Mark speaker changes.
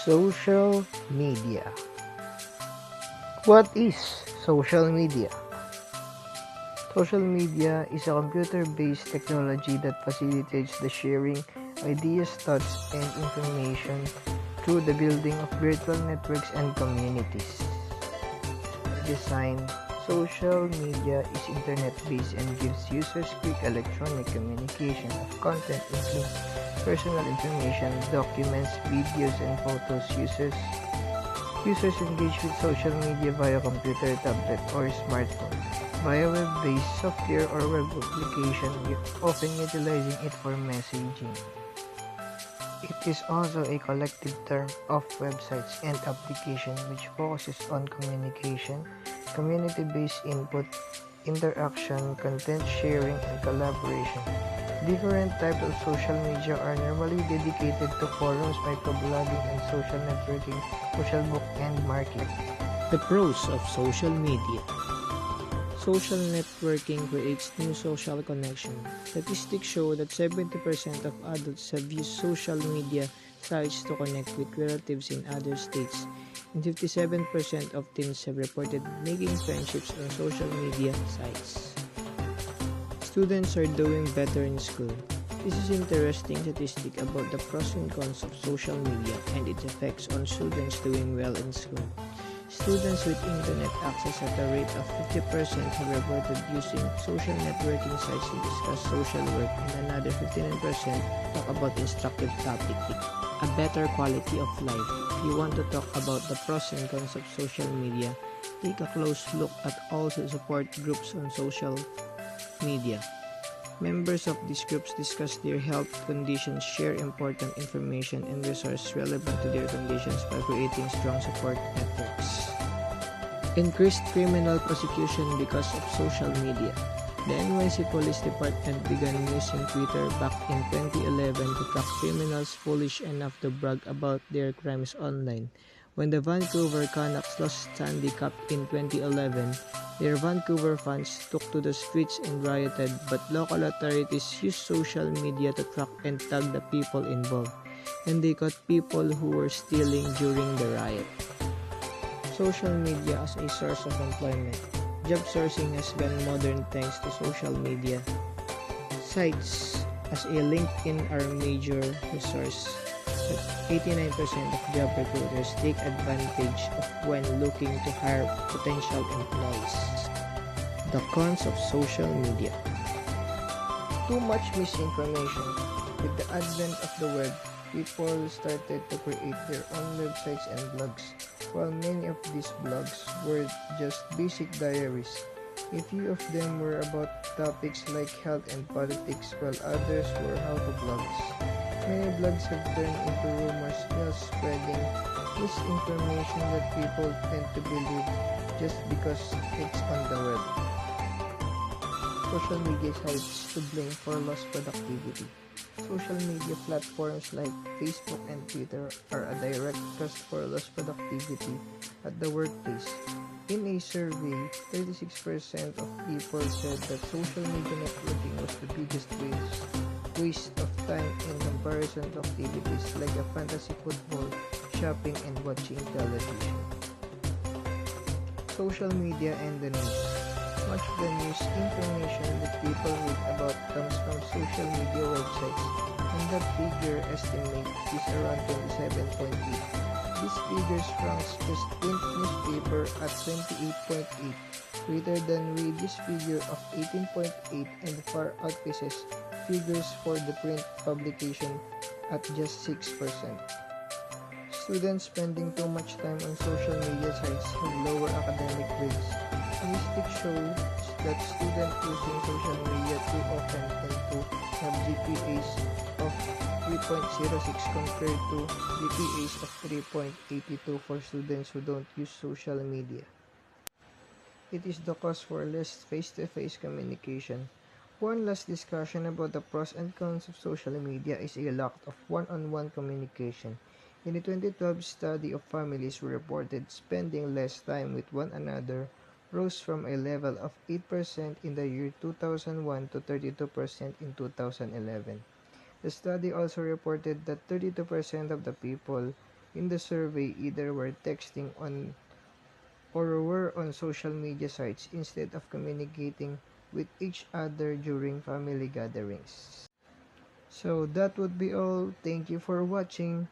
Speaker 1: Social media. What is social media? Social media is a computer-based technology that facilitates the sharing ideas, thoughts, and information through the building of virtual networks and communities. Design. Social media is internet-based and gives users quick electronic communication of content including personal information, documents, videos, and photos. Users engage with social media via computer, tablet, or smartphone, via web-based software or web application, often utilizing it for messaging. It is also a collective term of websites and applications which focuses on communication, community-based input, interaction, content sharing, and collaboration. Different types of social media are normally dedicated to forums, microblogging, and social networking, social book, and market.
Speaker 2: The pros of social media. Social networking creates new social connections. Statistics show that 70% of adults have used social media sites to connect with relatives in other states, and 57% of teens have reported making friendships on social media sites. Students are doing better in school. This is interesting statistic about the pros and cons of social media and its effects on students doing well in school. Students with internet access at a rate of 50% have reported using social networking sites to discuss social work, and another 59% talk about instructive topics. A better quality of life. If you want to talk about the pros and cons of social media, take a close look at all the support groups on social media. Members of these groups discuss their health conditions, share important information and resources relevant to their conditions by creating strong support networks. Increased criminal prosecution because of social media. The NYC Police Department began using Twitter back in 2011 to track criminals foolish enough to brag about their crimes online. When the Vancouver Canucks lost Stanley Cup in 2011, their Vancouver fans took to the streets and rioted, but local authorities used social media to track and tag the people involved, and they caught people who were stealing during the riot. Social media as a source of employment. Job sourcing has gone modern thanks to social media. Sites as a LinkedIn are a major resource that 89% of job recruiters take advantage of when looking to hire potential employees. The cons of social media.
Speaker 1: Too much misinformation. With the advent of the web, people started to create their own websites and blogs. While many of these blogs were just basic diaries, a few of them were about topics like health and politics, while others were how-to blogs. Many blogs have turned into rumors, news spreading misinformation that people tend to believe just because it's on the web. Social media sites to blame for lost productivity. Social media platforms like Facebook and Twitter are a direct cause for lost productivity at the workplace. In a survey, 36% of people said that social media networking was the biggest waste of time in comparison to activities like a fantasy football, shopping, and watching television. Social media and the news. Much of the news information that people read about comes from social media websites, and that figure estimate is around 27.8. This figure ranks just print newspaper at 28.8, greater than Reader's figure of 18.8, and far outpaces figures for the print publication at just 6%. Students spending too much time on social media sites have lower academic grades. Statistics show that students using social media too often tend to have GPAs of 3.06 compared to GPAs of 3.82 for students who don't use social media. It is the cause for less face-to-face communication. One last discussion about the pros and cons of social media is a lack of one-on-one communication. In a 2012 study of families who reported spending less time with one another, rose from a level of 8% in the year 2001 to 32% in 2011. The study also reported that 32% of the people in the survey either were texting on or were on social media sites instead of communicating with each other during family gatherings. So that would be all. Thank you for watching.